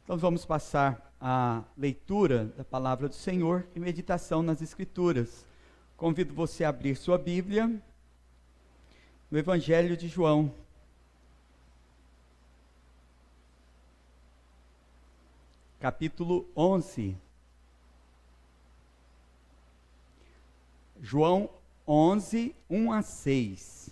Então vamos passar a leitura da palavra do Senhor e meditação nas Escrituras. Convido você a abrir sua Bíblia no Evangelho de João. Capítulo 11. João 11, 1 a 6.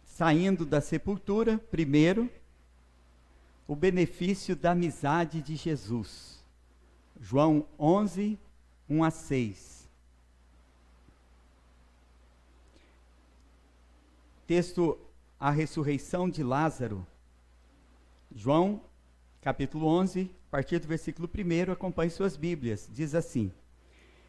Saindo da sepultura, primeiro, o benefício da amizade de Jesus. João 11, 1 a 6. Texto, a ressurreição de Lázaro. João, capítulo 11, a partir do versículo 1, acompanhe suas Bíblias. Diz assim: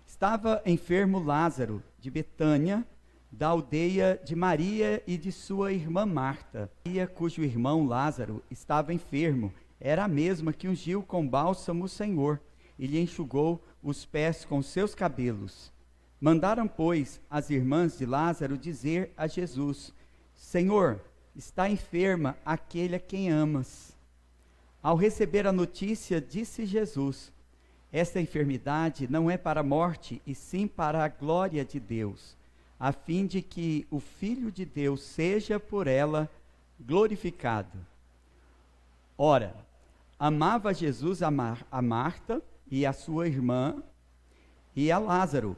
Estava enfermo Lázaro, de Betânia, da aldeia de Maria e de sua irmã Marta. Maria, cujo irmão Lázaro estava enfermo, era a mesma que ungiu com bálsamo o Senhor e lhe enxugou os pés com seus cabelos. Mandaram, pois, as irmãs de Lázaro dizer a Jesus: Senhor, está enferma aquele a quem amas. Ao receber a notícia, disse Jesus: Esta enfermidade não é para a morte, e sim para a glória de Deus, a fim de que o Filho de Deus seja por ela glorificado. Ora, amava Jesus a Marta e a sua irmã e a Lázaro.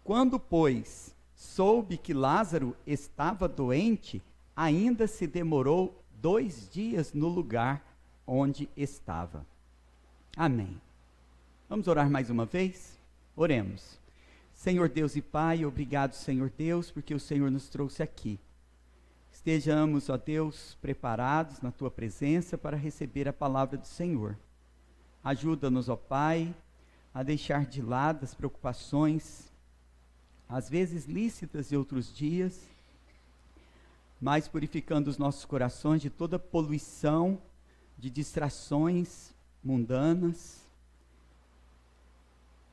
Quando, pois, soube que Lázaro estava doente, ainda se demorou 2 dias no lugar onde estava. Amém. Vamos orar mais uma vez? Oremos. Senhor Deus e Pai, obrigado, Senhor Deus, porque o Senhor nos trouxe aqui. Estejamos, ó Deus, preparados na Tua presença para receber a palavra do Senhor. Ajuda-nos, ó Pai, a deixar de lado as preocupações, às vezes lícitas e outros dias, mas purificando os nossos corações de toda poluição, de distrações mundanas.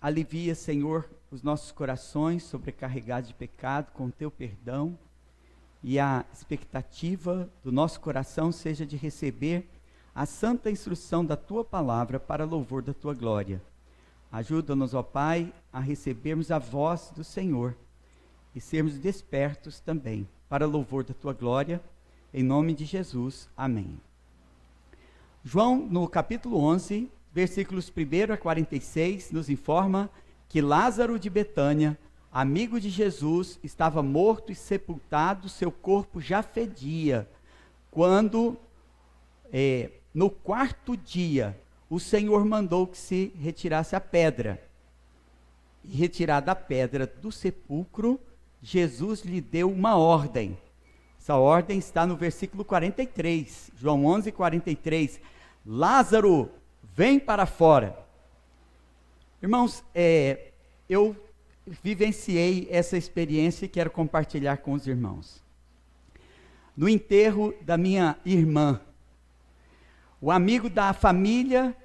Alivia, Senhor, os nossos corações sobrecarregados de pecado com o Teu perdão, e a expectativa do nosso coração seja de receber a santa instrução da Tua palavra para louvor da Tua glória. Ajuda-nos, ó Pai, a recebermos a voz do Senhor e sermos despertos também para louvor da Tua glória, em nome de Jesus. Amém. João, no capítulo 11, versículos 1 a 46, nos informa que Lázaro de Betânia, amigo de Jesus, estava morto e sepultado, seu corpo já fedia, quando, no 4º dia, o Senhor mandou que se retirasse a pedra. E retirada a pedra do sepulcro, Jesus lhe deu uma ordem. Essa ordem está no versículo 43, João 11, 43. Lázaro, vem para fora. Irmãos, eu vivenciei essa experiência e quero compartilhar com os irmãos. No enterro da minha irmã, o amigo da família,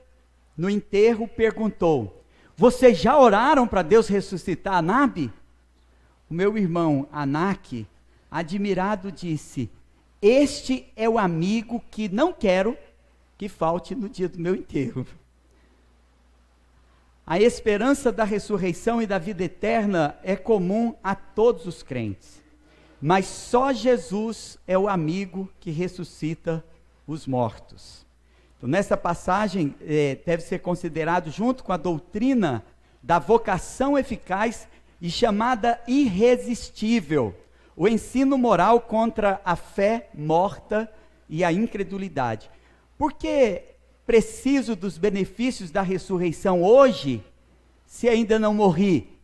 no enterro, perguntou: Vocês já oraram para Deus ressuscitar Anabe? O meu irmão, Anak, admirado, disse: Este é o amigo que não quero que falte no dia do meu enterro. A esperança da ressurreição e da vida eterna é comum a todos os crentes, mas só Jesus é o amigo que ressuscita os mortos. Então, nessa passagem, deve ser considerado, junto com a doutrina da vocação eficaz e chamada irresistível, o ensino moral contra a fé morta e a incredulidade. Por que preciso dos benefícios da ressurreição hoje, se ainda não morri?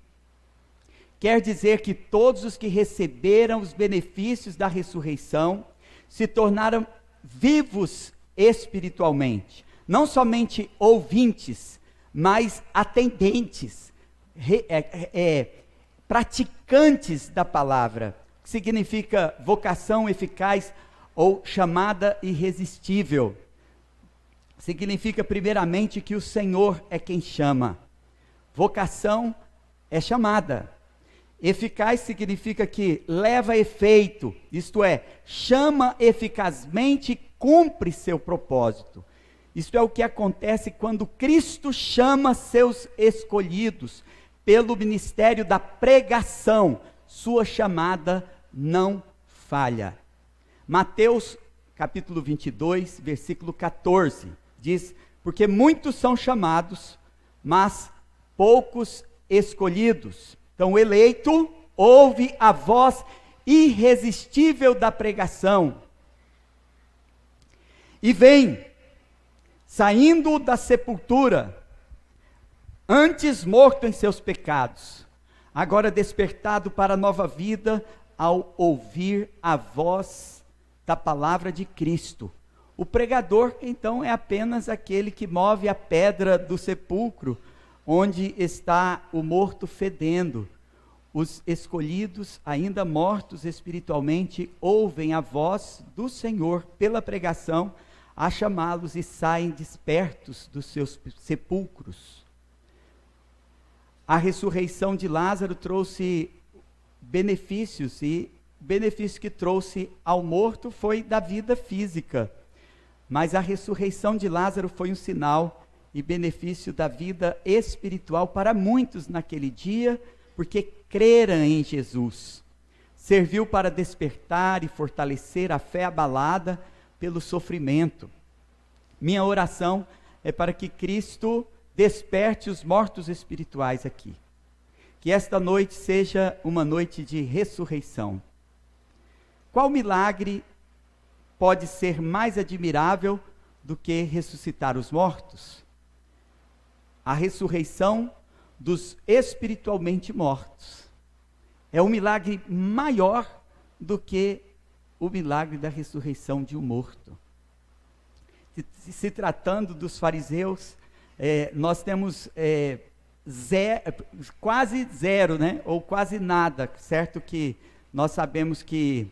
Quer dizer que todos os que receberam os benefícios da ressurreição se tornaram vivos espiritualmente, não somente ouvintes, mas atendentes, praticantes da palavra, que significa vocação eficaz ou chamada irresistível. Significa primeiramente que o Senhor é quem chama. Vocação é chamada. Eficaz significa que leva efeito, isto é, chama eficazmente, cumpre seu propósito. Isto é o que acontece quando Cristo chama seus escolhidos pelo ministério da pregação. Sua chamada não falha. Mateus capítulo 22, versículo 14, diz: porque muitos são chamados, mas poucos escolhidos. Então o eleito ouve a voz irresistível da pregação e vem, saindo da sepultura, antes morto em seus pecados, agora despertado para a nova vida ao ouvir a voz da palavra de Cristo. O pregador, então, é apenas aquele que move a pedra do sepulcro, onde está o morto fedendo. Os escolhidos, ainda mortos espiritualmente, ouvem a voz do Senhor pela pregação, a chamá-los e saem despertos dos seus sepulcros. A ressurreição de Lázaro trouxe benefícios, e o benefício que trouxe ao morto foi da vida física. Mas a ressurreição de Lázaro foi um sinal e benefício da vida espiritual para muitos naquele dia, porque creram em Jesus. Serviu para despertar e fortalecer a fé abalada pelo sofrimento. Minha oração é para que Cristo desperte os mortos espirituais aqui. Que esta noite seja uma noite de ressurreição. Qual milagre pode ser mais admirável do que ressuscitar os mortos? A ressurreição dos espiritualmente mortos é um milagre maior do que o milagre da ressurreição de um morto. Se tratando dos fariseus, nós temos quase zero, né? Ou quase nada, certo? Que nós sabemos que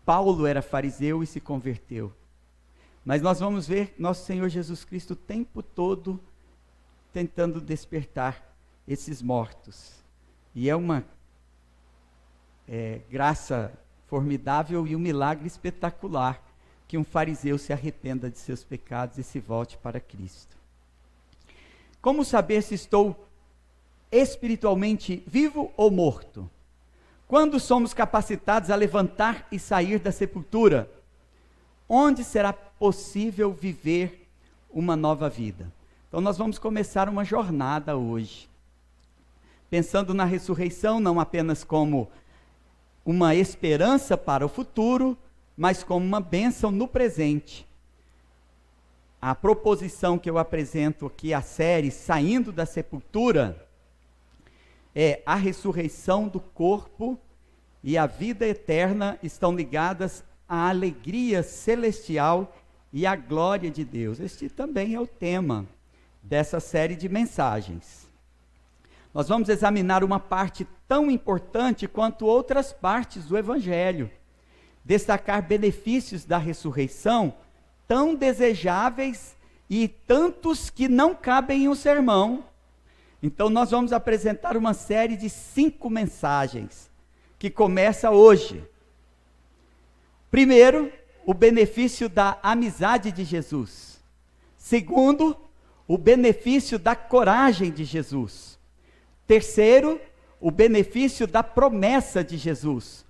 Paulo era fariseu e se converteu. Mas nós vamos ver nosso Senhor Jesus Cristo o tempo todo tentando despertar esses mortos. E é uma graça formidável e um milagre espetacular que um fariseu se arrependa de seus pecados e se volte para Cristo. Como saber se estou espiritualmente vivo ou morto? Quando somos capacitados a levantar e sair da sepultura? Onde será possível viver uma nova vida? Então nós vamos começar uma jornada hoje, pensando na ressurreição não apenas como uma esperança para o futuro, mas como uma bênção no presente. A proposição que eu apresento aqui, a série Saindo da Sepultura, é a ressurreição do corpo e a vida eterna estão ligadas à alegria celestial e à glória de Deus. Este também é o tema dessa série de mensagens. Nós vamos examinar uma parte tão importante quanto outras partes do Evangelho, destacar benefícios da ressurreição tão desejáveis e tantos que não cabem em um sermão. Então nós vamos apresentar uma série de 5 mensagens, que começa hoje. Primeiro, o benefício da amizade de Jesus. Segundo, o benefício da coragem de Jesus. Terceiro, o benefício da promessa de Jesus.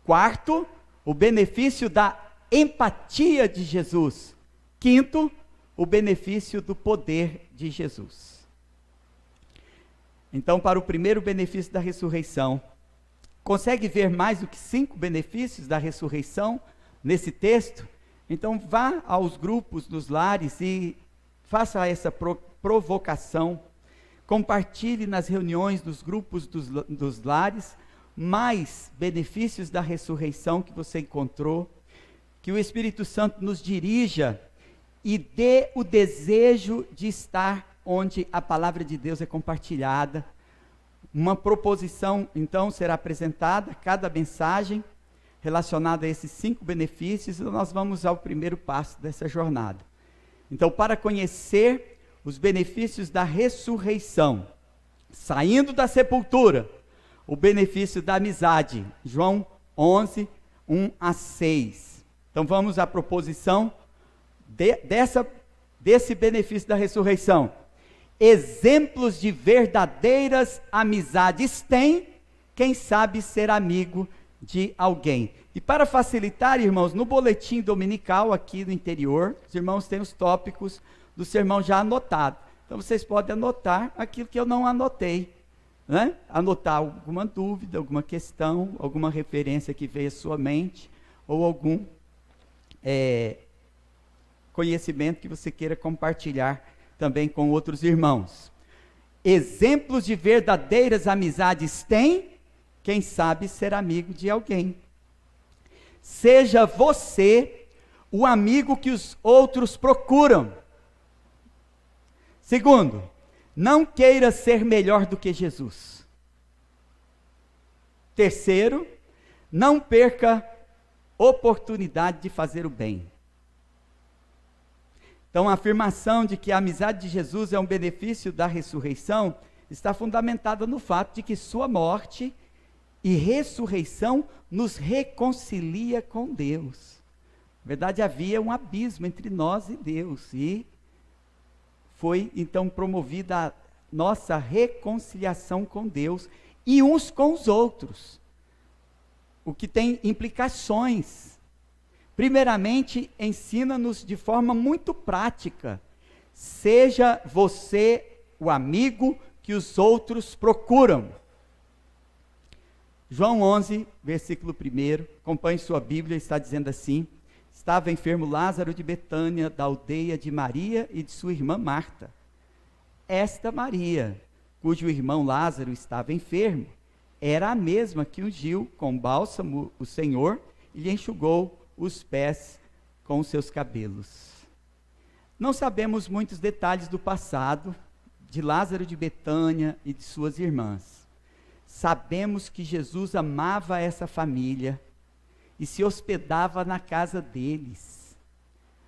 Quarto, o benefício da empatia de Jesus. Quinto, o benefício do poder de Jesus. Então, para o primeiro benefício da ressurreição, consegue ver mais do que 5 benefícios da ressurreição nesse texto? Então vá aos grupos dos lares e faça essa provocação. Compartilhe nas reuniões dos grupos dos lares mais benefícios da ressurreição que você encontrou. Que o Espírito Santo nos dirija e dê o desejo de estar onde a palavra de Deus é compartilhada. Uma proposição, então, será apresentada, cada mensagem relacionada a esses 5 benefícios, e nós vamos ao primeiro passo dessa jornada. Então, para conhecer os benefícios da ressurreição, saindo da sepultura, o benefício da amizade. João 11, 1 a 6. Então vamos à proposição desse benefício da ressurreição. Exemplos de verdadeiras amizades tem quem sabe ser amigo de alguém. E para facilitar, irmãos, no boletim dominical aqui no interior, os irmãos têm os tópicos do sermão já anotado. Então vocês podem anotar aquilo que eu não anotei, né? Anotar alguma dúvida, alguma questão, alguma referência que veio à sua mente, ou algum conhecimento que você queira compartilhar também com outros irmãos. Exemplos de verdadeiras amizades tem quem sabe ser amigo de alguém. Seja você o amigo que os outros procuram. Segundo, não queira ser melhor do que Jesus. Terceiro, não perca oportunidade de fazer o bem. Então, a afirmação de que a amizade de Jesus é um benefício da ressurreição está fundamentada no fato de que sua morte e ressurreição nos reconcilia com Deus. Na verdade, havia um abismo entre nós e Deus, e foi então promovida a nossa reconciliação com Deus e uns com os outros, o que tem implicações. Primeiramente, ensina-nos de forma muito prática: seja você o amigo que os outros procuram. João 11, versículo 1, acompanhe sua Bíblia, está dizendo assim: estava enfermo Lázaro de Betânia, da aldeia de Maria e de sua irmã Marta. Esta Maria, cujo irmão Lázaro estava enfermo, era a mesma que ungiu com bálsamo o Senhor e lhe enxugou os pés com os seus cabelos. Não sabemos muitos detalhes do passado de Lázaro de Betânia e de suas irmãs. Sabemos que Jesus amava essa família e se hospedava na casa deles.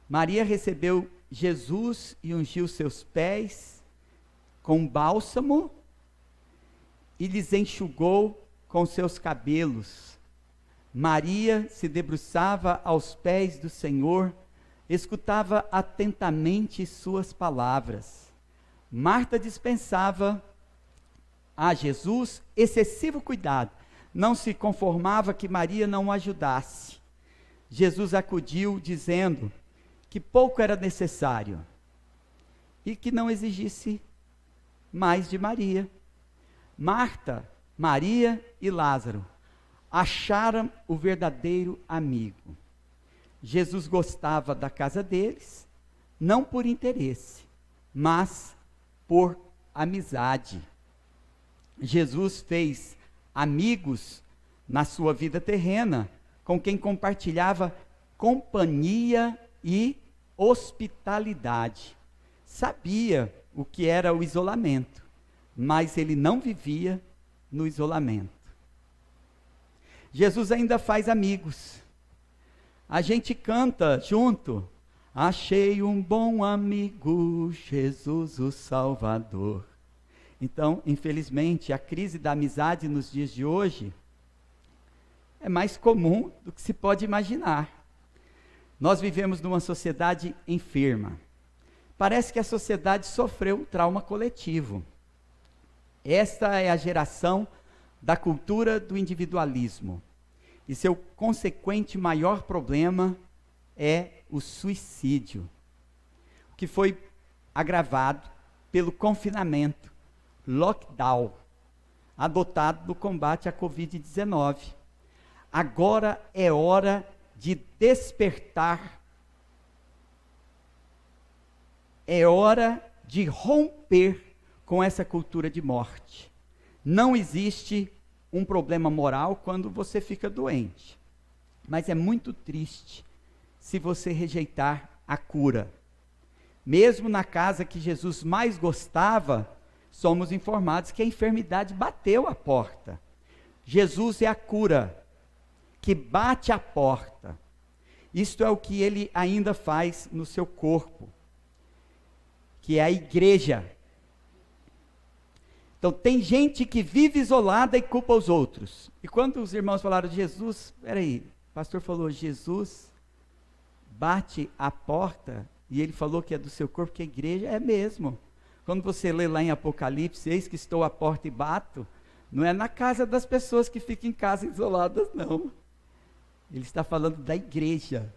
Maria recebeu Jesus e ungiu seus pés com bálsamo e lhes enxugou com seus cabelos. Maria se debruçava aos pés do Senhor, escutava atentamente suas palavras. Marta dispensava a Jesus excessivo cuidado, não se conformava que Maria não o ajudasse. Jesus acudiu dizendo que pouco era necessário e que não exigisse mais de Maria. Marta, Maria e Lázaro acharam o verdadeiro amigo. Jesus gostava da casa deles, não por interesse, mas por amizade. Jesus fez amigos na sua vida terrena, com quem compartilhava companhia e hospitalidade. Sabia o que era o isolamento, mas ele não vivia no isolamento. Jesus ainda faz amigos. A gente canta junto: achei um bom amigo, Jesus o Salvador. Então, infelizmente, a crise da amizade nos dias de hoje é mais comum do que se pode imaginar. Nós vivemos numa sociedade enferma. Parece que a sociedade sofreu um trauma coletivo. Esta é a geração da cultura do individualismo. E seu consequente maior problema é o suicídio, que foi agravado pelo confinamento, lockdown, adotado no combate à Covid-19. Agora é hora de despertar, é hora de romper com essa cultura de morte. Não existe um problema moral quando você fica doente, mas é muito triste se você rejeitar a cura. Mesmo na casa que Jesus mais gostava, somos informados que a enfermidade bateu a porta. Jesus é a cura que bate a porta. Isto é o que ele ainda faz no seu corpo, que é a igreja. Então, tem gente que vive isolada e culpa os outros. E quando os irmãos falaram de Jesus, peraí, o pastor falou, Jesus bate a porta, e ele falou que é do seu corpo, que a igreja é mesmo. Quando você lê lá em Apocalipse, eis que estou à porta e bato, não é na casa das pessoas que ficam em casa isoladas, não. Ele está falando da igreja.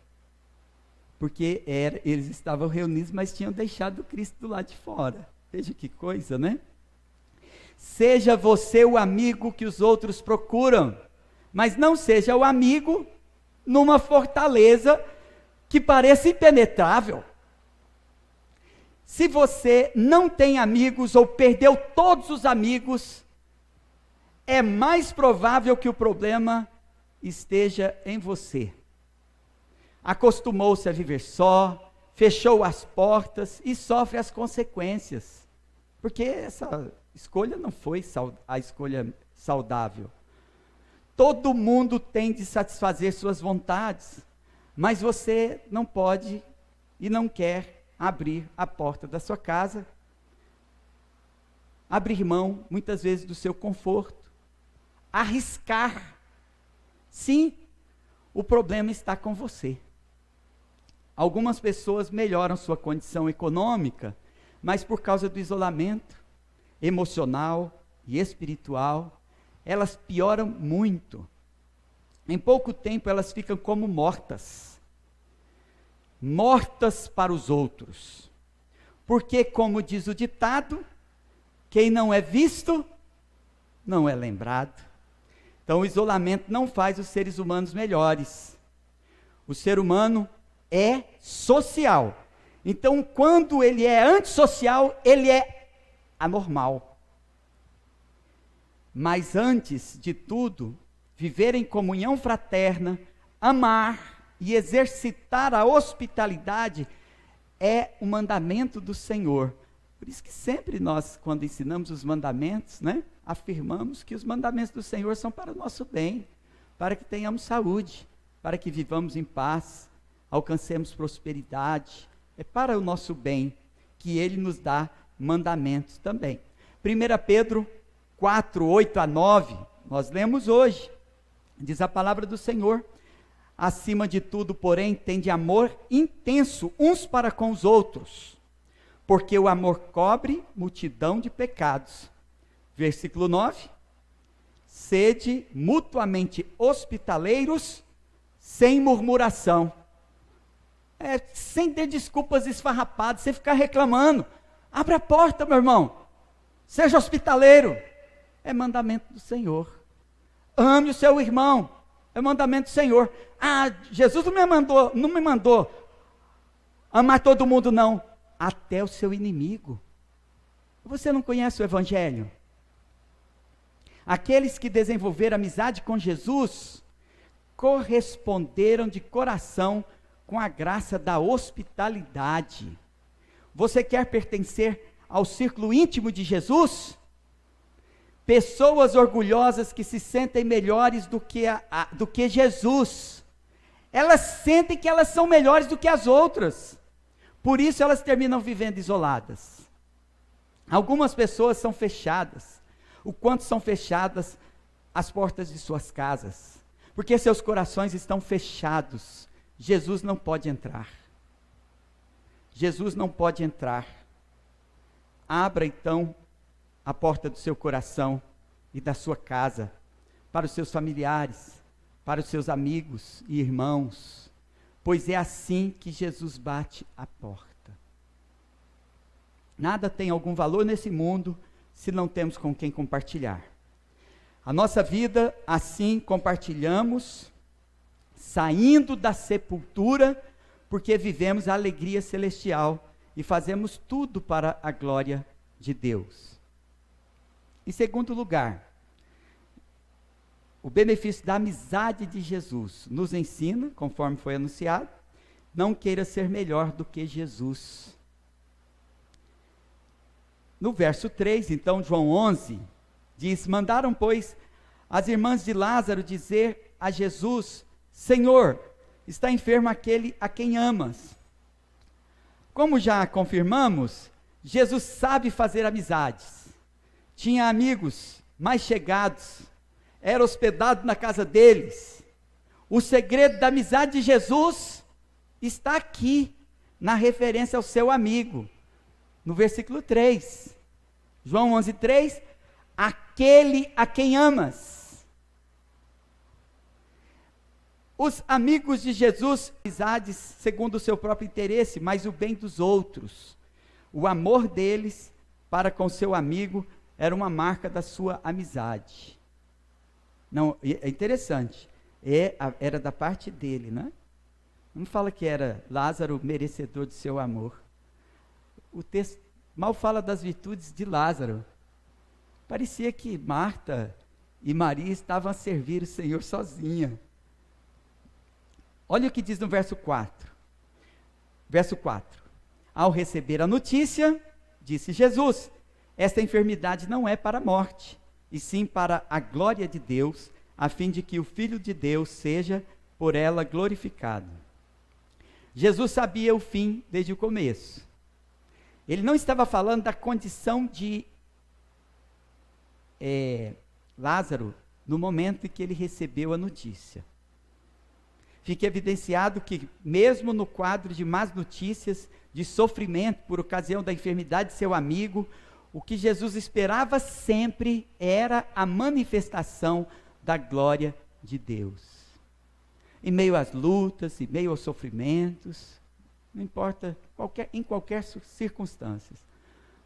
Porque eles estavam reunidos, mas tinham deixado Cristo do lado de fora. Veja que coisa, né? Seja você o amigo que os outros procuram, mas não seja o amigo numa fortaleza que pareça impenetrável. Se você não tem amigos ou perdeu todos os amigos, é mais provável que o problema esteja em você. Acostumou-se a viver só, fechou as portas e sofre as consequências. Porque essa escolha não foi a escolha saudável. Todo mundo tem de satisfazer suas vontades, mas você não pode e não quer abrir a porta da sua casa, abrir mão, muitas vezes, do seu conforto, arriscar. Sim, o problema está com você. Algumas pessoas melhoram sua condição econômica, mas por causa do isolamento emocional e espiritual, elas pioram muito. Em pouco tempo elas ficam como mortas. Mortas para os outros. Porque, como diz o ditado, quem não é visto, não é lembrado. Então o isolamento não faz os seres humanos melhores. O ser humano é social. Então, quando ele é antissocial, ele é anormal. Mas antes de tudo, viver em comunhão fraterna, amar e exercitar a hospitalidade é o mandamento do Senhor. Por isso que sempre nós, quando ensinamos os mandamentos, afirmamos que os mandamentos do Senhor são para o nosso bem, para que tenhamos saúde, para que vivamos em paz, alcancemos prosperidade. É para o nosso bem que Ele nos dá mandamentos também. 1 Pedro 4, 8 a 9, nós lemos hoje, diz a palavra do Senhor: acima de tudo, porém, tende amor intenso uns para com os outros, porque o amor cobre multidão de pecados. Versículo 9, sede mutuamente hospitaleiros, sem murmuração. Sem ter desculpas esfarrapadas, sem ficar reclamando. Abre a porta, meu irmão. Seja hospitaleiro. É mandamento do Senhor. Ame o seu irmão. É mandamento do Senhor. Jesus não me mandou amar todo mundo, não. Até o seu inimigo. Você não conhece o Evangelho? Aqueles que desenvolveram amizade com Jesus corresponderam de coração com a graça da hospitalidade. Você quer pertencer ao círculo íntimo de Jesus? Pessoas orgulhosas que se sentem melhores do que Jesus. Elas sentem que elas são melhores do que as outras. Por isso elas terminam vivendo isoladas. Algumas pessoas são fechadas. O quanto são fechadas as portas de suas casas. Porque seus corações estão fechados. Jesus não pode entrar. Jesus não pode entrar. Abra então a porta do seu coração e da sua casa para os seus familiares, para os seus amigos e irmãos, pois é assim que Jesus bate a porta. Nada tem algum valor nesse mundo se não temos com quem compartilhar. A nossa vida, assim, compartilhamos, saindo da sepultura, porque vivemos a alegria celestial e fazemos tudo para a glória de Deus. Em segundo lugar, o benefício da amizade de Jesus nos ensina, conforme foi anunciado, não queira ser melhor do que Jesus. No verso 3, então, João 11, diz: mandaram, pois, as irmãs de Lázaro dizer a Jesus: Senhor, está enfermo aquele a quem amas. Como já confirmamos, Jesus sabe fazer amizades. tinha amigos mais chegados, era hospedado na casa deles. O segredo da amizade de Jesus está aqui, na referência ao seu amigo, no versículo 3. João 11:3, aquele a quem amas. Os amigos de Jesus, amizades segundo o seu próprio interesse, mas o bem dos outros. O amor deles para com seu amigo era uma marca da sua amizade. Não, é interessante, era da parte dele, né? Não fala que era Lázaro merecedor de seu amor. O texto mal fala das virtudes de Lázaro. Parecia que Marta e Maria estavam a servir o Senhor sozinha. Olha o que diz no verso 4. Verso 4. Ao receber a notícia, disse Jesus: esta enfermidade não é para a morte, e sim para a glória de Deus, a fim de que o Filho de Deus seja por ela glorificado. Jesus sabia o fim desde o começo. Ele não estava falando da condição de Lázaro no momento em que ele recebeu a notícia. Fica evidenciado que, mesmo no quadro de más notícias, de sofrimento por ocasião da enfermidade de seu amigo, o que Jesus esperava sempre era a manifestação da glória de Deus. Em meio às lutas, em meio aos sofrimentos, não importa, em qualquer circunstância,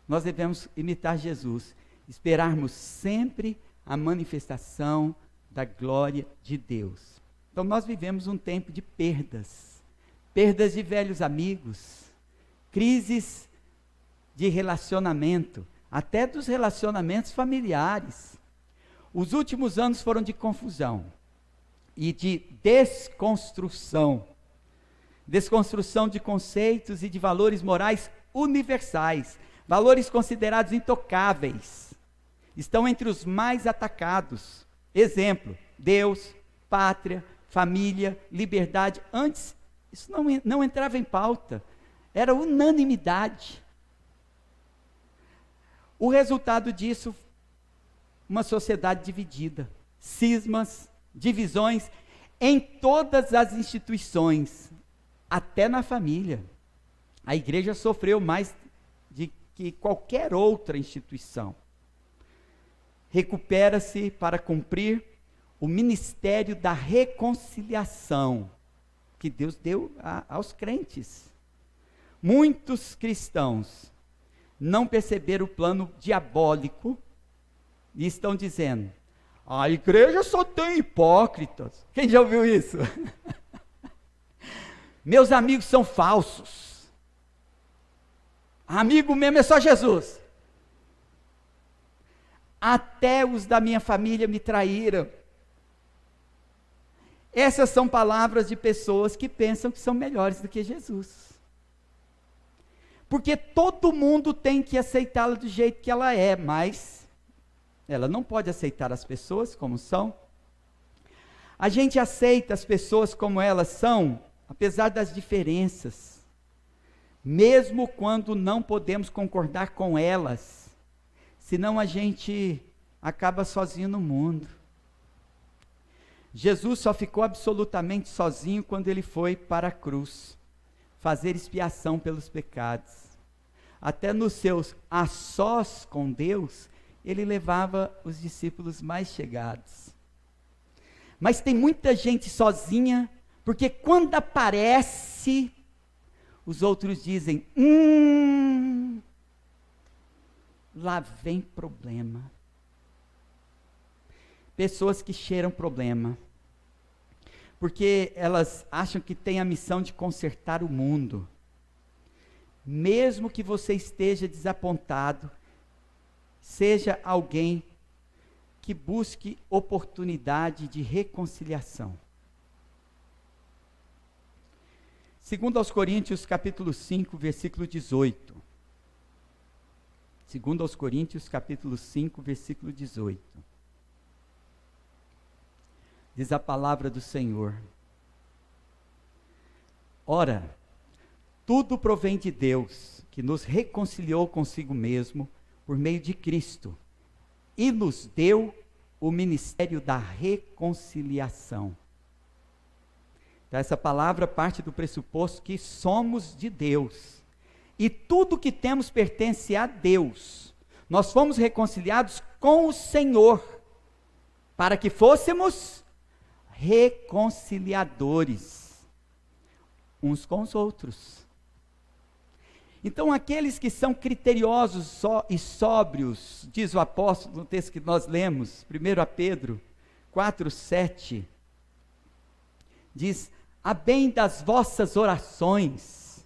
nós devemos imitar Jesus, esperarmos sempre a manifestação da glória de Deus. Então nós vivemos um tempo de perdas de velhos amigos, crises de relacionamento, até dos relacionamentos familiares. Os últimos anos foram de confusão e de desconstrução de conceitos e de valores morais universais, valores considerados intocáveis, estão entre os mais atacados. Exemplo: Deus, pátria, família, liberdade. Antes, isso não entrava em pauta, era unanimidade. O resultado disso, uma sociedade dividida, cismas, divisões em todas as instituições, até na família. A igreja sofreu mais de que qualquer outra instituição. Recupera-se para cumprir o ministério da reconciliação que Deus deu aos crentes. Muitos cristãos não perceberam o plano diabólico e estão dizendo: a igreja só tem hipócritas. Quem já ouviu isso? Meus amigos são falsos. Amigo mesmo é só Jesus. Até os da minha família me traíram. Essas são palavras de pessoas que pensam que são melhores do que Jesus. Porque todo mundo tem que aceitá-la do jeito que ela é, mas ela não pode aceitar as pessoas como são. A gente aceita as pessoas como elas são, apesar das diferenças, mesmo quando não podemos concordar com elas, senão a gente acaba sozinho no mundo. Jesus só ficou absolutamente sozinho quando ele foi para a cruz, fazer expiação pelos pecados. Até nos seus a sós com Deus, ele levava os discípulos mais chegados. Mas tem muita gente sozinha, porque quando aparece, os outros dizem: lá vem problema. Pessoas que cheiram problema, porque elas acham que têm a missão de consertar o mundo. Mesmo que você esteja desapontado, seja alguém que busque oportunidade de reconciliação. Segundo aos Coríntios, capítulo 5, versículo 18. Segundo aos Coríntios, capítulo 5, versículo 18. Diz a palavra do Senhor: ora, tudo provém de Deus, que nos reconciliou consigo mesmo, por meio de Cristo, e nos deu o ministério da reconciliação. Então, essa palavra parte do pressuposto que somos de Deus. E tudo que temos pertence a Deus. Nós fomos reconciliados com o Senhor, para que fôssemos reconciliadores uns com os outros. Então, aqueles que são criteriosos e sóbrios, diz o apóstolo no texto que nós lemos, 1 Pedro 4:7, diz: a bem das vossas orações,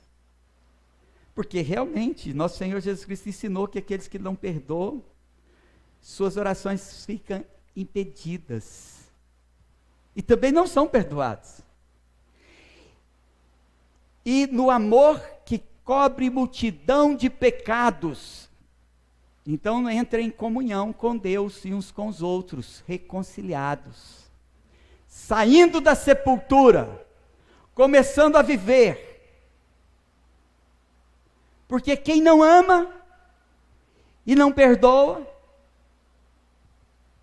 porque realmente nosso Senhor Jesus Cristo ensinou que aqueles que não perdoam, suas orações ficam impedidas, e também não são perdoados. E no amor que cobre multidão de pecados, então entra em comunhão com Deus e uns com os outros, reconciliados, saindo da sepultura, começando a viver, porque quem não ama e não perdoa,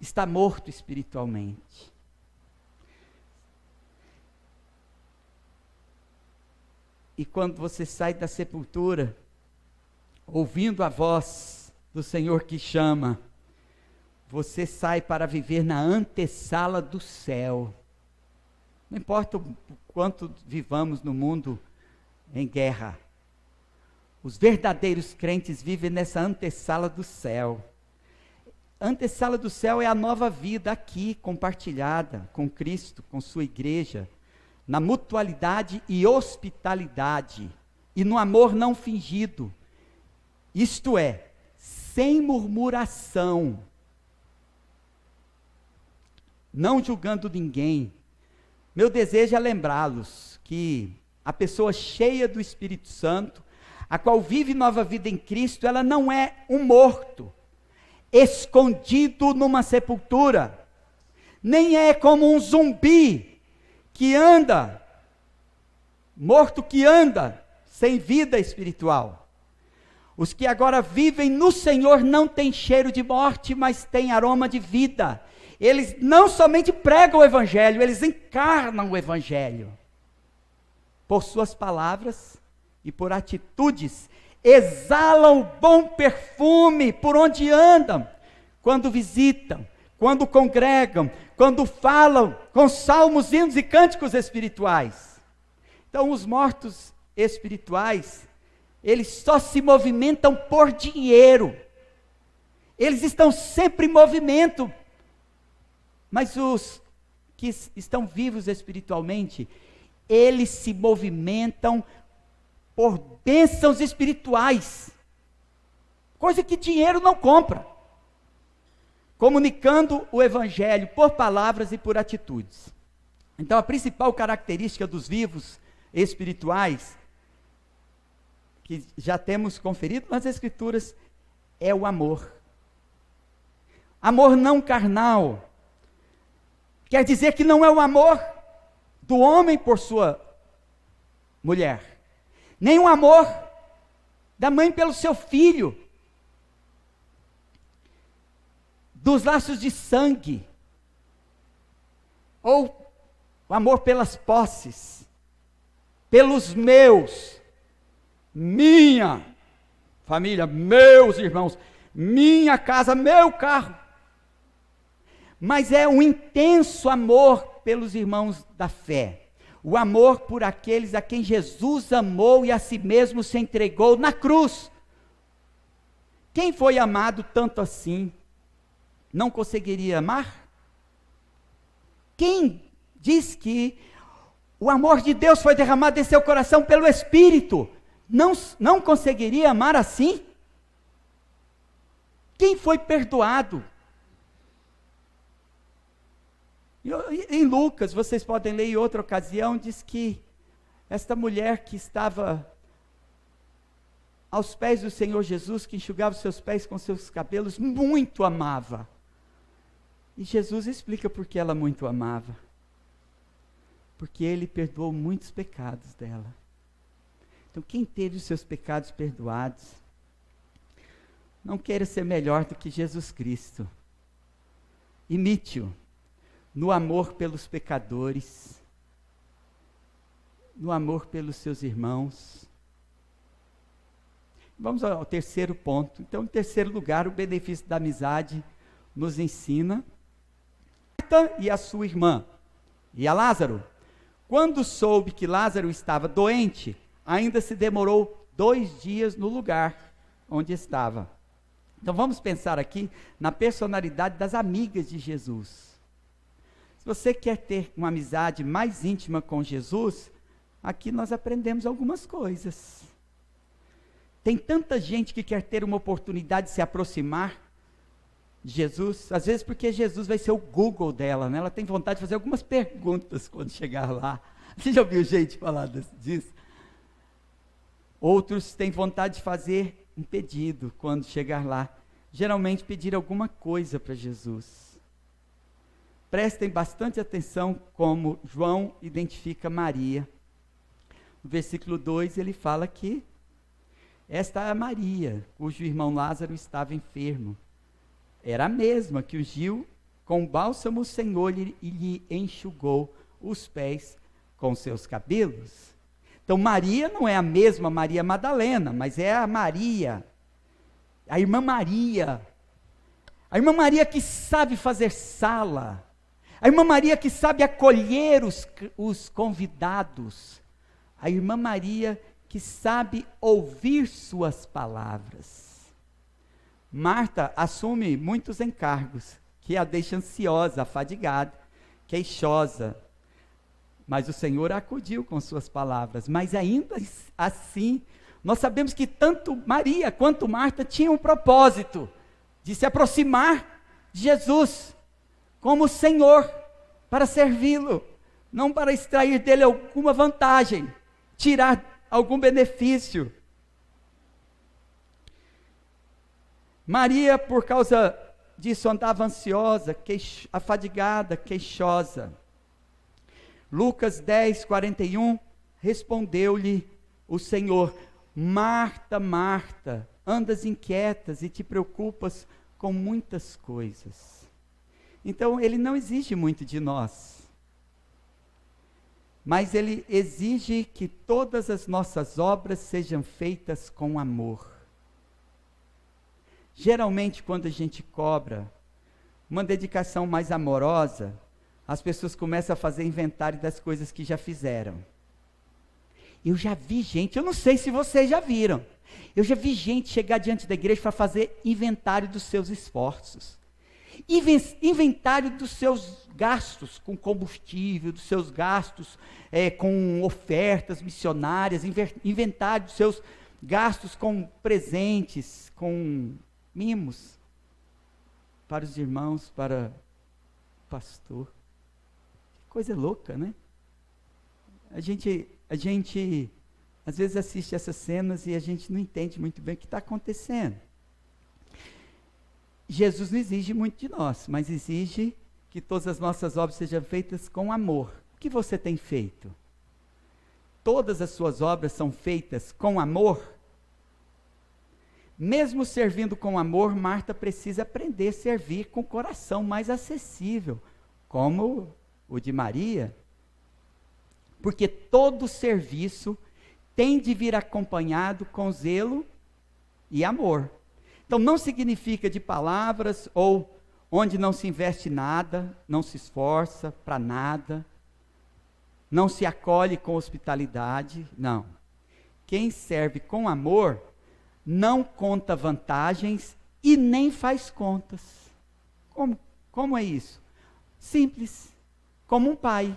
está morto espiritualmente. E quando você sai da sepultura, ouvindo a voz do Senhor que chama, você sai para viver na antessala do céu. Não importa o quanto vivamos no mundo em guerra, os verdadeiros crentes vivem nessa antessala do céu. A antessala do céu é a nova vida aqui, compartilhada com Cristo, com sua igreja, na mutualidade e hospitalidade, e no amor não fingido, isto é, sem murmuração, não julgando ninguém. Meu desejo é lembrá-los que a pessoa cheia do Espírito Santo, a qual vive nova vida em Cristo, ela não é um morto, escondido numa sepultura, nem é como um zumbi, que anda, morto que anda, sem vida espiritual. Os que agora vivem no Senhor não têm cheiro de morte, mas têm aroma de vida. Eles não somente pregam o Evangelho, eles encarnam o Evangelho. Por suas palavras e por atitudes, exalam bom perfume por onde andam, quando visitam, quando congregam, quando falam com salmos, hinos e cânticos espirituais. Então, os mortos espirituais, eles só se movimentam por dinheiro. Eles estão sempre em movimento. Mas os que estão vivos espiritualmente, eles se movimentam por bênçãos espirituais. Coisa que dinheiro não compra. Comunicando o Evangelho por palavras e por atitudes. Então, a principal característica dos vivos espirituais, que já temos conferido nas Escrituras, é o amor. Amor não carnal. Quer dizer que não é o amor do homem por sua mulher, nem o amor da mãe pelo seu filho, dos laços de sangue, ou o amor pelas posses, pelos meus, minha família, meus irmãos, minha casa, meu carro. Mas é um intenso amor pelos irmãos da fé, o amor por aqueles a quem Jesus amou e a si mesmo se entregou na cruz. Quem foi amado tanto assim, não conseguiria amar? Quem diz que o amor de Deus foi derramado em seu coração pelo Espírito, não conseguiria amar assim? Quem foi perdoado? Em Lucas, vocês podem ler em outra ocasião, diz que esta mulher que estava aos pés do Senhor Jesus, que enxugava os seus pés com seus cabelos, muito amava. E Jesus explica por que ela muito amava. Porque Ele perdoou muitos pecados dela. Então, quem teve os seus pecados perdoados, não queira ser melhor do que Jesus Cristo. imite-o no amor pelos pecadores, no amor pelos seus irmãos. Vamos ao terceiro ponto. Então, em terceiro lugar, o benefício da amizade nos ensina. Marta e a sua irmã, e a Lázaro, quando soube que Lázaro estava doente, ainda se demorou 2 dias no lugar onde estava. Então vamos pensar aqui na personalidade das amigas de Jesus. Se você quer ter uma amizade mais íntima com Jesus, aqui nós aprendemos algumas coisas. Tem tanta gente que quer ter uma oportunidade de se aproximar de Jesus, às vezes porque Jesus vai ser o Google dela, né? Ela tem vontade de fazer algumas perguntas quando chegar lá. Você já ouviu gente falar disso? Outros têm vontade de fazer um pedido quando chegar lá. Geralmente pedir alguma coisa para Jesus. Prestem bastante atenção como João identifica Maria. No versículo 2 ele fala que esta é a Maria, cujo irmão Lázaro estava enfermo. Era a mesma que ungiu com bálsamo o Senhor e lhe enxugou os pés com seus cabelos. Então Maria não é a mesma Maria Madalena, mas é a Maria, a irmã Maria que sabe fazer sala, a irmã Maria que sabe acolher os convidados, a irmã Maria que sabe ouvir suas palavras. Marta assume muitos encargos, que a deixa ansiosa, afadigada, queixosa, mas o Senhor a acudiu com suas palavras. Mas ainda assim, nós sabemos que tanto Maria quanto Marta tinham um propósito de se aproximar de Jesus como Senhor, para servi-lo, não para extrair dele alguma vantagem, tirar algum benefício. Maria, por causa disso, andava ansiosa, afadigada, queixosa. Lucas 10, 41, respondeu-lhe o Senhor: Marta, Marta, andas inquietas e te preocupas com muitas coisas. Então, ele não exige muito de nós, mas ele exige que todas as nossas obras sejam feitas com amor. Geralmente, quando a gente cobra uma dedicação mais amorosa, as pessoas começam a fazer inventário das coisas que já fizeram. Eu já vi gente, eu não sei se vocês já viram, eu já vi gente chegar diante da igreja para fazer inventário dos seus esforços, inventário dos seus gastos com combustível, dos seus gastos com ofertas missionárias, inventário dos seus gastos com presentes, com mimos para os irmãos, para o pastor. Que coisa louca, né? A gente às vezes assiste essas cenas e a gente não entende muito bem o que está acontecendo. Jesus não exige muito de nós, mas exige que todas as nossas obras sejam feitas com amor. O que você tem feito? Todas as suas obras são feitas com amor? Mesmo servindo com amor, Marta precisa aprender a servir com o coração mais acessível, como o de Maria. Porque todo serviço tem de vir acompanhado com zelo e amor. Então não significa de palavras ou onde não se investe nada, não se esforça para nada, não se acolhe com hospitalidade, não. Quem serve com amor não conta vantagens e nem faz contas. Como é isso? Simples, como um pai.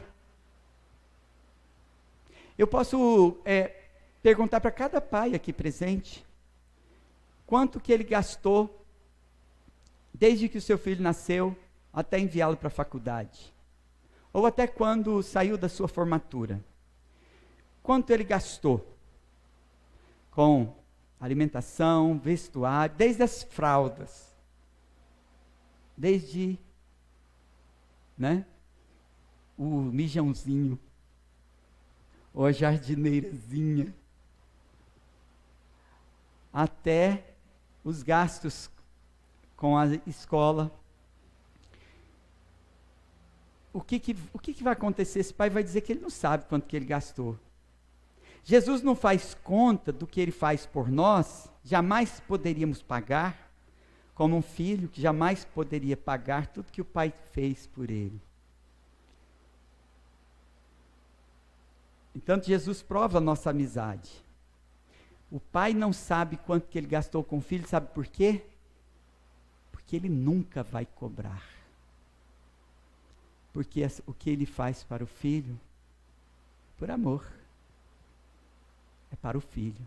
Eu posso perguntar para cada pai aqui presente, quanto que ele gastou, desde que o seu filho nasceu, até enviá-lo para a faculdade, ou até quando saiu da sua formatura. Quanto ele gastou com alimentação, vestuário, desde as fraldas, desde, o mijãozinho, ou a jardineirazinha, até os gastos com a escola. o que vai acontecer? Esse pai vai dizer que ele não sabe quanto que ele gastou. Jesus não faz conta do que ele faz por nós, jamais poderíamos pagar, como um filho que jamais poderia pagar tudo que o pai fez por ele. Então Jesus prova a nossa amizade. O pai não sabe quanto que ele gastou com o filho, sabe por quê? Porque ele nunca vai cobrar. Porque o que ele faz para o filho, por amor, é para o filho.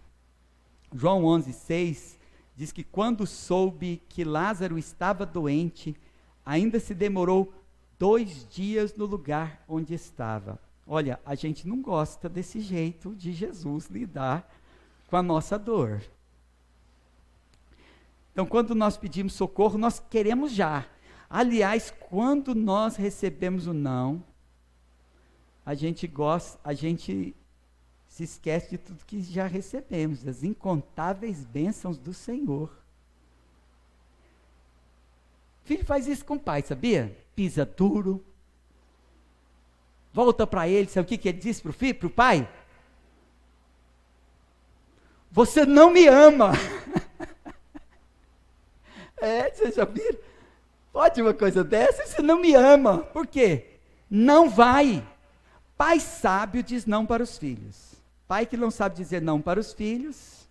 João 11:6 diz que quando soube que Lázaro estava doente, ainda se demorou 2 dias no lugar onde estava. Olha, a gente não gosta desse jeito de Jesus lidar com a nossa dor. Então, quando nós pedimos socorro, nós queremos já. Aliás, quando nós recebemos o não, a gente se esquece de tudo que já recebemos, das incontáveis bênçãos do Senhor. Filho faz isso com o pai, sabia? Pisa duro. Volta para ele, sabe o que ele disse para o filho, para o pai? Você não me ama. Vocês já viram? Pode uma coisa dessa? Você não me ama. Por quê? Não vai. Pai sábio diz não para os filhos. Pai que não sabe dizer não para os filhos,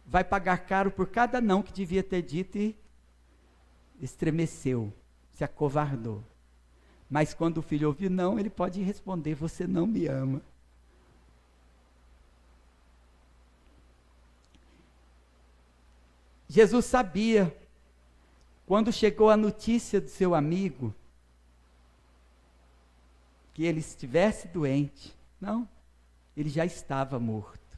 vai pagar caro por cada não que devia ter dito e estremeceu, se acovardou. Mas quando o filho ouve não, ele pode responder, você não me ama. Jesus sabia, quando chegou a notícia do seu amigo, que ele estivesse doente. Não, ele já estava morto.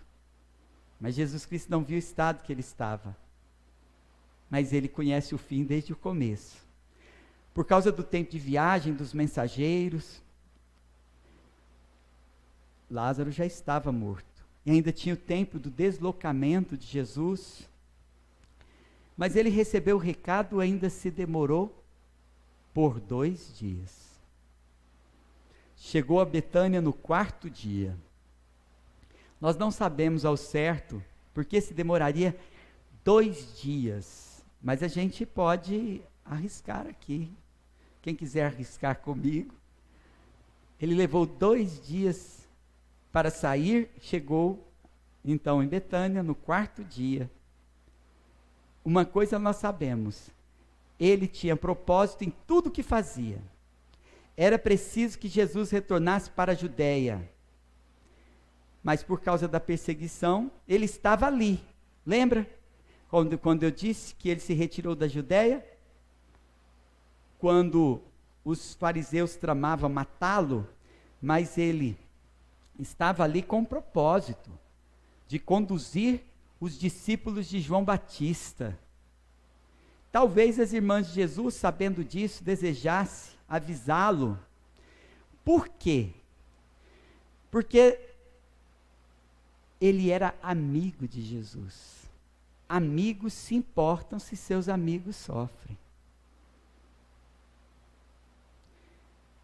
Mas Jesus Cristo não viu o estado que ele estava. Mas ele conhece o fim desde o começo. Por causa do tempo de viagem dos mensageiros, Lázaro já estava morto. E ainda tinha o tempo do deslocamento de Jesus. Mas ele recebeu o recado, ainda se demorou por 2 dias. Chegou a Betânia no 4º dia. Nós não sabemos ao certo porque se demoraria 2 dias. Mas a gente pode arriscar aqui. Quem quiser arriscar comigo. Ele levou 2 dias para sair, chegou então em Betânia no 4º dia. Uma coisa nós sabemos, ele tinha propósito em tudo o que fazia. Era preciso que Jesus retornasse para a Judéia. Mas por causa da perseguição, ele estava ali. Lembra? Quando eu disse que ele se retirou da Judéia? Quando os fariseus tramavam matá-lo, mas ele estava ali com o propósito de conduzir os discípulos de João Batista. Talvez as irmãs de Jesus, sabendo disso, desejassem avisá-lo. Por quê? Porque ele era amigo de Jesus. Amigos se importam se seus amigos sofrem.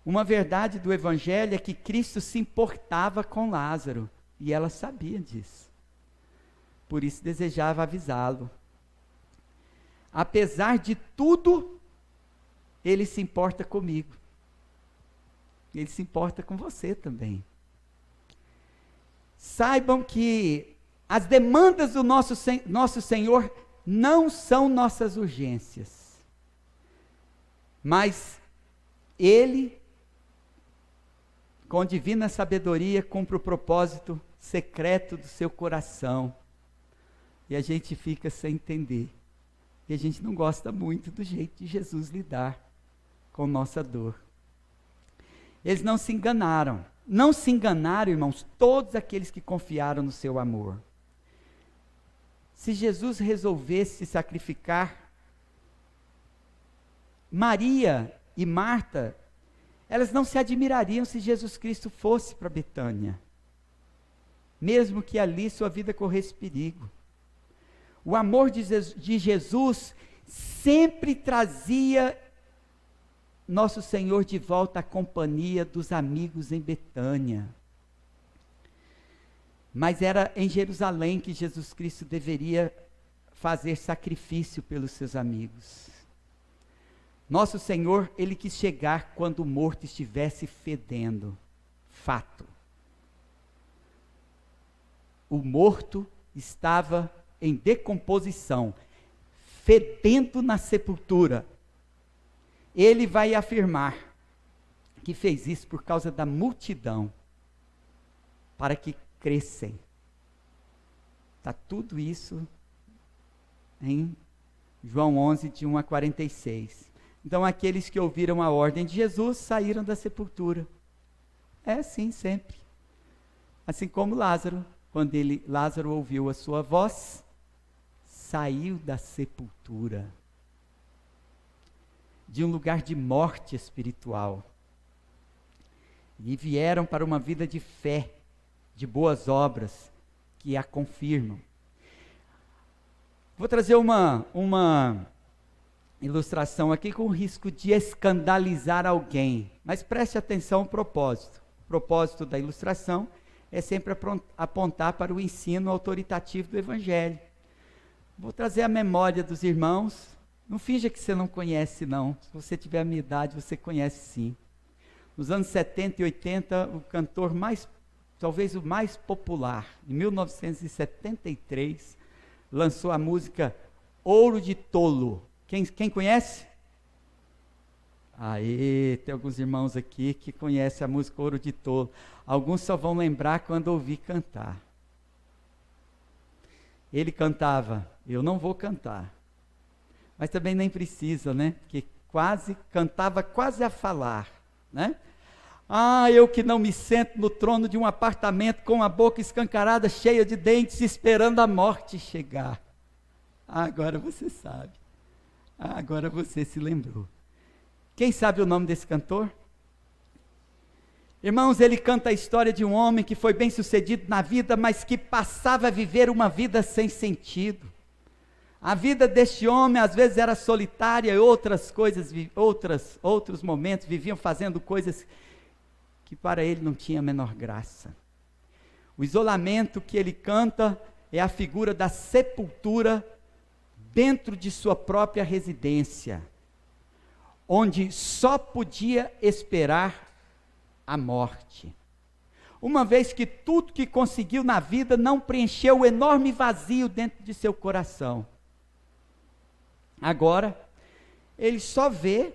Uma verdade do Evangelho é que Cristo se importava com Lázaro, e ela sabia disso. Por isso desejava avisá-lo. Apesar de tudo, ele se importa comigo. Ele se importa com você também. Saibam que as demandas do nosso Senhor não são nossas urgências. Mas Ele, com divina sabedoria, cumpre o propósito secreto do seu coração. E a gente fica sem entender. E a gente não gosta muito do jeito de Jesus lidar com nossa dor. Eles não se enganaram. Não se enganaram, irmãos, todos aqueles que confiaram no seu amor. Se Jesus resolvesse se sacrificar, Maria e Marta, elas não se admirariam se Jesus Cristo fosse para Betânia, mesmo que ali sua vida corresse perigo. O amor de Jesus sempre trazia nosso Senhor de volta à companhia dos amigos em Betânia. Mas era em Jerusalém que Jesus Cristo deveria fazer sacrifício pelos seus amigos. Nosso Senhor, ele quis chegar quando o morto estivesse fedendo. Fato. O morto estava em decomposição, fedendo na sepultura. Ele vai afirmar que fez isso por causa da multidão, para que crescem. Está tudo isso em João 11, de 1 a 46. Então, aqueles que ouviram a ordem de Jesus saíram da sepultura. É assim sempre. Assim como Lázaro, quando Lázaro ouviu a sua voz, saiu da sepultura, de um lugar de morte espiritual, e vieram para uma vida de fé, de boas obras, que a confirmam. Vou trazer uma ilustração aqui com o risco de escandalizar alguém, mas preste atenção ao propósito. O propósito da ilustração é sempre apontar para o ensino autoritativo do Evangelho. Vou trazer a memória dos irmãos. Não finja que você não conhece, não. Se você tiver a minha idade, você conhece sim. Nos anos 70 e 80, o cantor talvez o mais popular, em 1973, lançou a música Ouro de Tolo. Quem conhece? Aê, tem alguns irmãos aqui que conhecem a música Ouro de Tolo. Alguns só vão lembrar quando ouvir cantar. Ele cantava, eu não vou cantar. Mas também nem precisa, né? Porque cantava quase a falar, né? Ah, eu que não me sento no trono de um apartamento com a boca escancarada, cheia de dentes, esperando a morte chegar. Ah, agora você sabe. Ah, agora você se lembrou. Quem sabe o nome desse cantor? Irmãos, ele canta a história de um homem que foi bem sucedido na vida, mas que passava a viver uma vida sem sentido. A vida deste homem às vezes era solitária, e outros momentos viviam fazendo coisas que para ele não tinha a menor graça. O isolamento que ele canta é a figura da sepultura dentro de sua própria residência, onde só podia esperar a morte. Uma vez que tudo que conseguiu na vida não preencheu o enorme vazio dentro de seu coração. Agora, ele só vê,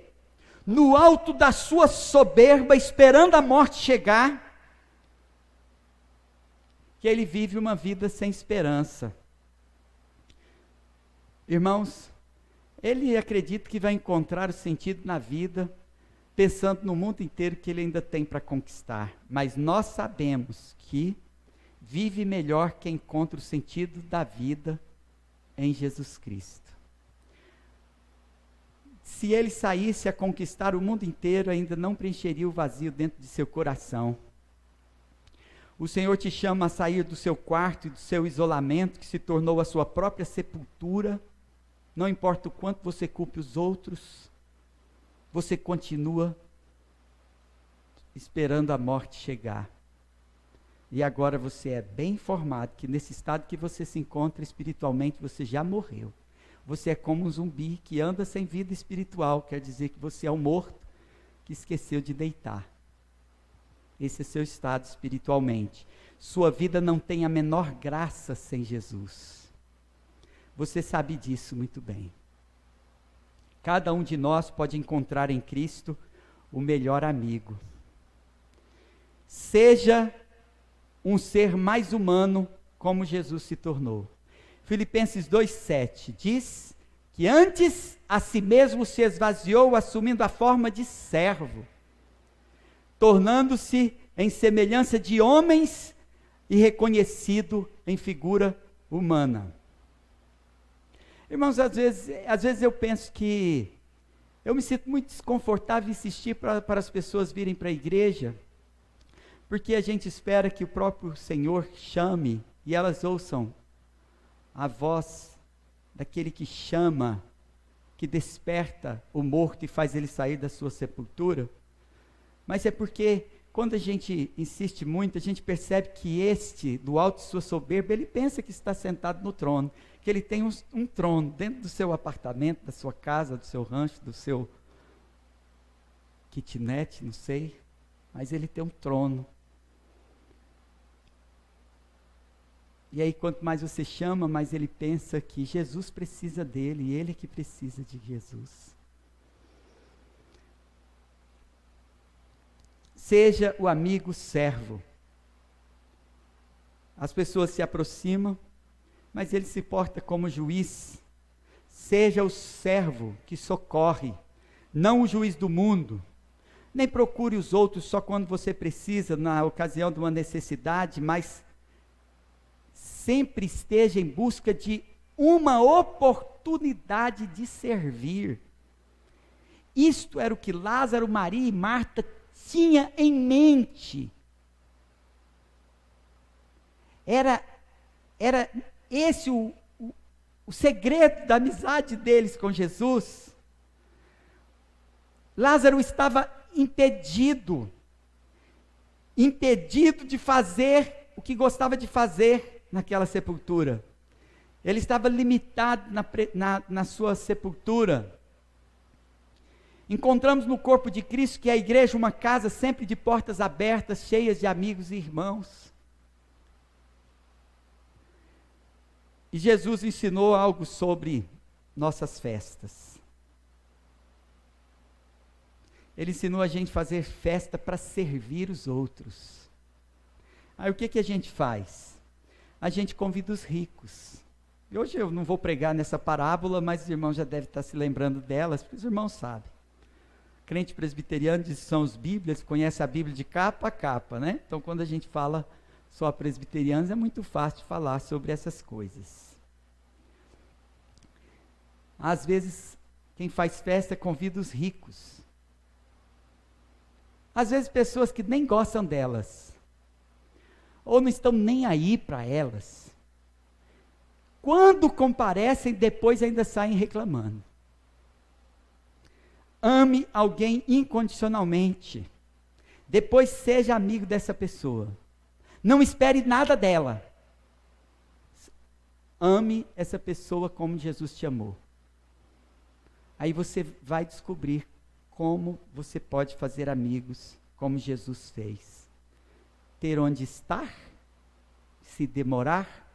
no alto da sua soberba, esperando a morte chegar, que ele vive uma vida sem esperança. Irmãos, ele acredita que vai encontrar o sentido na vida, pensando no mundo inteiro que ele ainda tem para conquistar. Mas nós sabemos que vive melhor quem encontra o sentido da vida em Jesus Cristo. Se ele saísse a conquistar o mundo inteiro, ainda não preencheria o vazio dentro de seu coração. O Senhor te chama a sair do seu quarto e do seu isolamento, que se tornou a sua própria sepultura. Não importa o quanto você culpe os outros, você continua esperando a morte chegar. E agora você é bem informado que nesse estado que você se encontra espiritualmente, você já morreu. Você é como um zumbi que anda sem vida espiritual, quer dizer que você é um morto que esqueceu de deitar. Esse é seu estado espiritualmente. Sua vida não tem a menor graça sem Jesus. Você sabe disso muito bem. Cada um de nós pode encontrar em Cristo o melhor amigo. Seja um ser mais humano como Jesus se tornou. Filipenses 2,7 diz que antes a si mesmo se esvaziou, assumindo a forma de servo, tornando-se em semelhança de homens e reconhecido em figura humana. Irmãos, às vezes eu penso que eu me sinto muito desconfortável em insistir para as pessoas virem para a igreja, porque a gente espera que o próprio Senhor chame e elas ouçam a voz daquele que chama que desperta o morto e faz ele sair da sua sepultura, mas é porque quando a gente insiste muito, a gente percebe que este, do alto de sua soberba, ele pensa que está sentado no trono, que ele tem um trono dentro do seu apartamento, da sua casa, do seu rancho, do seu kitnet, não sei, mas ele tem um trono. E aí, quanto mais você chama, mais ele pensa que Jesus precisa dele, e ele que precisa de Jesus. Seja o amigo servo. As pessoas se aproximam, mas ele se porta como juiz. Seja o servo que socorre, não o juiz do mundo. Nem procure os outros só quando você precisa, na ocasião de uma necessidade, mas sempre esteja em busca de uma oportunidade de servir. Isto era o que Lázaro, Maria e Marta tinha em mente. Era esse o segredo da amizade deles com Jesus. Lázaro estava impedido de fazer o que gostava de fazer naquela sepultura. Ele estava limitado na sua sepultura. Encontramos no corpo de Cristo que a igreja é uma casa sempre de portas abertas, cheias de amigos e irmãos. E Jesus ensinou algo sobre nossas festas. Ele ensinou a gente a fazer festa para servir os outros. Aí o que a gente faz? A gente convida os ricos. E hoje eu não vou pregar nessa parábola, mas os irmãos já devem estar se lembrando delas, porque os irmãos sabem. Crente presbiteriano diz que são os bíblias, conhece a Bíblia de capa a capa, né? Então quando a gente fala só presbiterianos, é muito fácil de falar sobre essas coisas. Às vezes, quem faz festa convida os ricos. Às vezes pessoas que nem gostam delas, ou não estão nem aí para elas. Quando comparecem, depois ainda saem reclamando. Ame alguém incondicionalmente. Depois seja amigo dessa pessoa. Não espere nada dela. Ame essa pessoa como Jesus te amou. Aí você vai descobrir como você pode fazer amigos como Jesus fez. Ter onde estar, se demorar,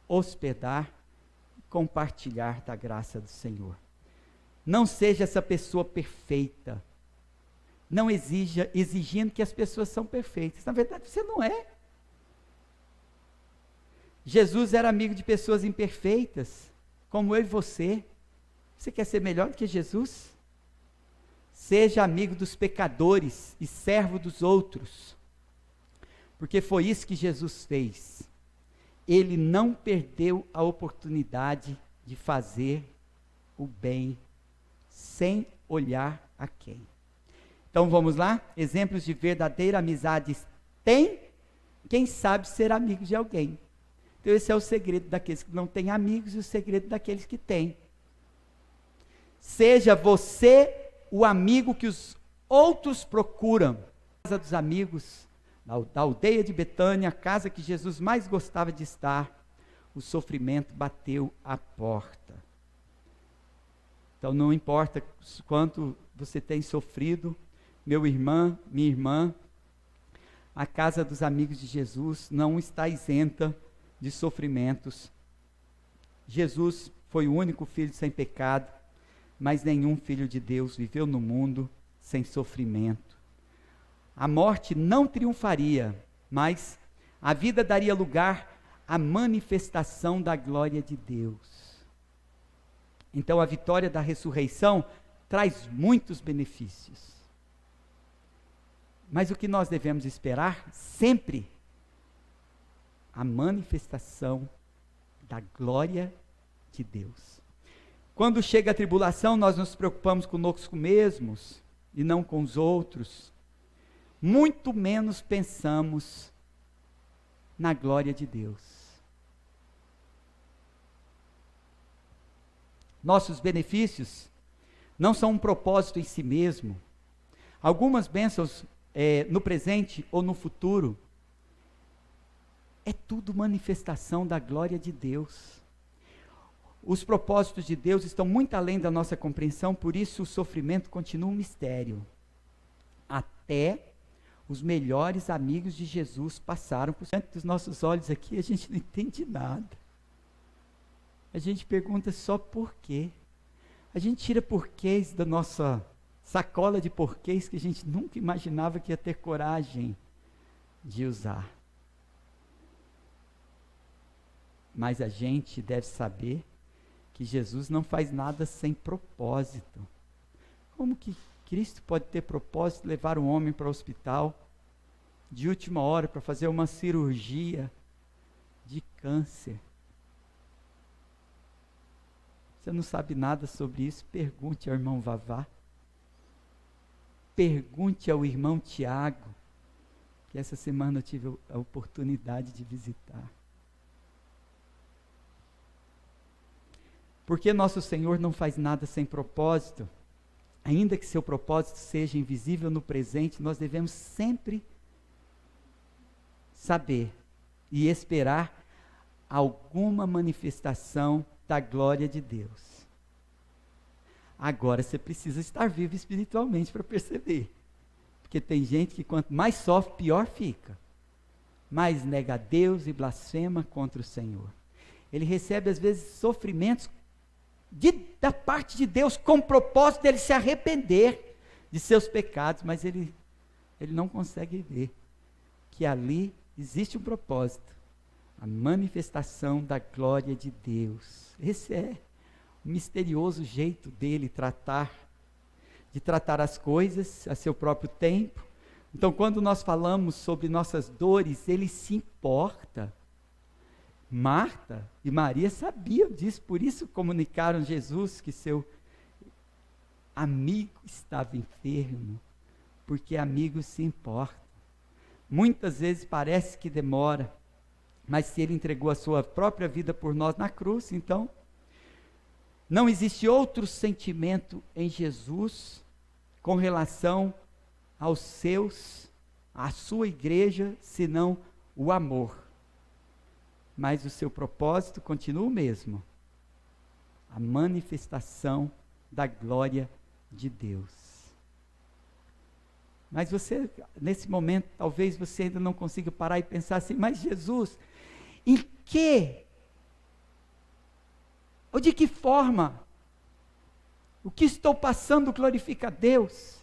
hospedar, compartilhar da graça do Senhor. Não seja essa pessoa perfeita. Não exigindo que as pessoas são perfeitas. Na verdade, você não é. Jesus era amigo de pessoas imperfeitas, como eu e você. Você quer ser melhor do que Jesus? Seja amigo dos pecadores e servo dos outros. Porque foi isso que Jesus fez. Ele não perdeu a oportunidade de fazer o bem sem olhar a quem. Então vamos lá? Exemplos de verdadeira amizade tem quem sabe ser amigo de alguém. Então esse é o segredo daqueles que não têm amigos e o segredo daqueles que têm. Seja você o amigo que os outros procuram. A casa dos amigos, da aldeia de Betânia, a casa que Jesus mais gostava de estar, o sofrimento bateu à porta. Então não importa quanto você tem sofrido, meu irmão, minha irmã, a casa dos amigos de Jesus não está isenta de sofrimentos. Jesus foi o único filho sem pecado, mas nenhum filho de Deus viveu no mundo sem sofrimento. A morte não triunfaria, mas a vida daria lugar à manifestação da glória de Deus. Então a vitória da ressurreição traz muitos benefícios. Mas o que nós devemos esperar sempre? A manifestação da glória de Deus. Quando chega a tribulação, nós nos preocupamos conosco mesmos e não com os outros. Muito menos pensamos na glória de Deus. nossos benefícios não são um propósito em si mesmo. Algumas bênçãos no presente ou no futuro é tudo manifestação da glória de Deus. Os propósitos de Deus estão muito além da nossa compreensão, por isso o sofrimento continua um mistério. Até os melhores amigos de Jesus passaram por diante dos nossos olhos aqui, a gente não entende nada. A gente pergunta só por quê. A gente tira porquês da nossa sacola de porquês que a gente nunca imaginava que ia ter coragem de usar. Mas a gente deve saber que Jesus não faz nada sem propósito. Como que Cristo pode ter propósito de levar um homem para o hospital de última hora para fazer uma cirurgia de câncer? Você não sabe nada sobre isso? Pergunte ao irmão Vavá. Pergunte ao irmão Tiago, que essa semana eu tive a oportunidade de visitar. Porque nosso Senhor não faz nada sem propósito, ainda que seu propósito seja invisível no presente, nós devemos sempre saber e esperar alguma manifestação da glória de Deus. Agora você precisa estar vivo espiritualmente para perceber. Porque tem gente que quanto mais sofre, pior fica. Mais nega a Deus e blasfema contra o Senhor. Ele recebe às vezes sofrimentos da parte de Deus, com o propósito dele se arrepender de seus pecados, mas ele não consegue ver que ali existe um propósito, a manifestação da glória de Deus. Esse é o misterioso jeito dele de tratar as coisas a seu próprio tempo. Então, quando nós falamos sobre nossas dores, ele se importa. Marta e Maria sabiam disso, por isso comunicaram a Jesus que seu amigo estava enfermo, porque amigos se importam. Muitas vezes parece que demora, mas se ele entregou a sua própria vida por nós na cruz, então não existe outro sentimento em Jesus com relação à sua igreja, senão o amor. Mas o seu propósito continua o mesmo, a manifestação da glória de Deus. Mas você, nesse momento, talvez você ainda não consiga parar e pensar assim, mas Jesus, em que? Ou de que forma? O que estou passando glorifica a Deus?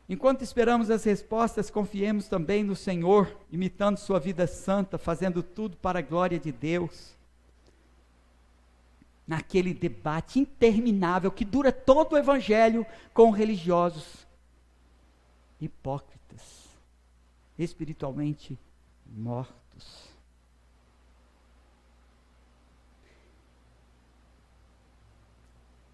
Enquanto esperamos as respostas, confiemos também no Senhor, imitando sua vida santa, fazendo tudo para a glória de Deus. Naquele debate interminável que dura todo o Evangelho com religiosos hipócritas, espiritualmente mortos.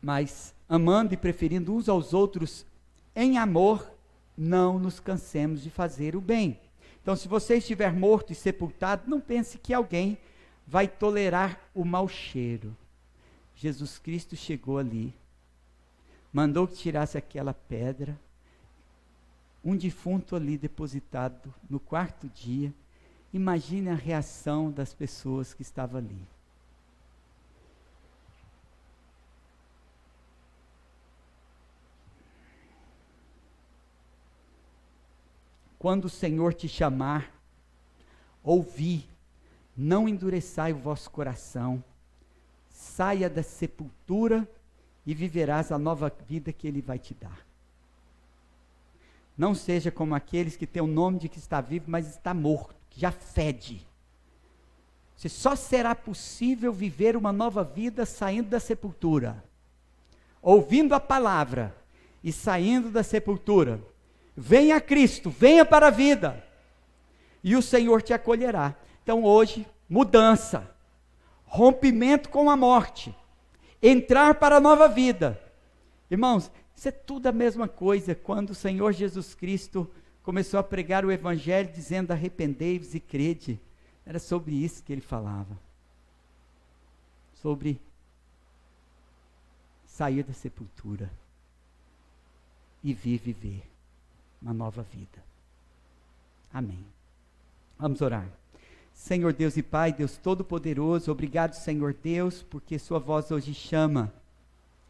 Mas amando e preferindo uns aos outros em amor, não nos cansemos de fazer o bem. Então, se você estiver morto e sepultado, não pense que alguém vai tolerar o mau cheiro. Jesus Cristo chegou ali, mandou que tirasse aquela pedra, um defunto ali depositado no quarto dia. Imagine a reação das pessoas que estavam ali. Quando o Senhor te chamar, ouvi, não endureçai o vosso coração, saia da sepultura e viverás a nova vida que Ele vai te dar. Não seja como aqueles que têm o nome de que está vivo, mas está morto, que já fede. Se só será possível viver uma nova vida saindo da sepultura, ouvindo a palavra e saindo da sepultura. Venha a Cristo, venha para a vida, e o Senhor te acolherá. Então hoje, mudança, rompimento com a morte, entrar para a nova vida. Irmãos, isso é tudo a mesma coisa quando o Senhor Jesus Cristo começou a pregar o Evangelho dizendo: arrependei-vos e crede. Era sobre isso que ele falava. sobre sair da sepultura e viver uma nova vida. Amém. Vamos orar. Senhor Deus e Pai, Deus Todo-Poderoso, obrigado, Senhor Deus, porque sua voz hoje chama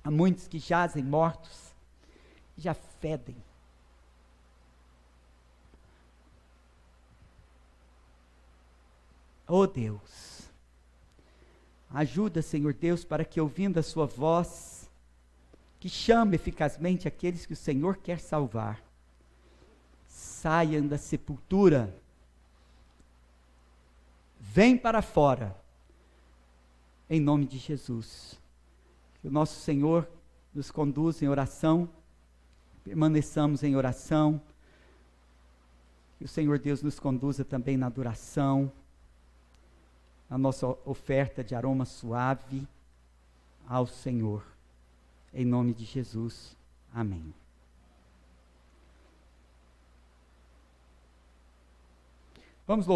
a muitos que jazem mortos, já fedem. Oh Deus, ajuda, Senhor Deus, para que ouvindo a sua voz, que chame eficazmente aqueles que o Senhor quer salvar, saiam da sepultura, vem para fora, em nome de Jesus. Que o nosso Senhor nos conduza em oração, permaneçamos em oração, que o Senhor Deus nos conduza também na adoração, a nossa oferta de aroma suave ao Senhor, em nome de Jesus, amém. Vamos louvar.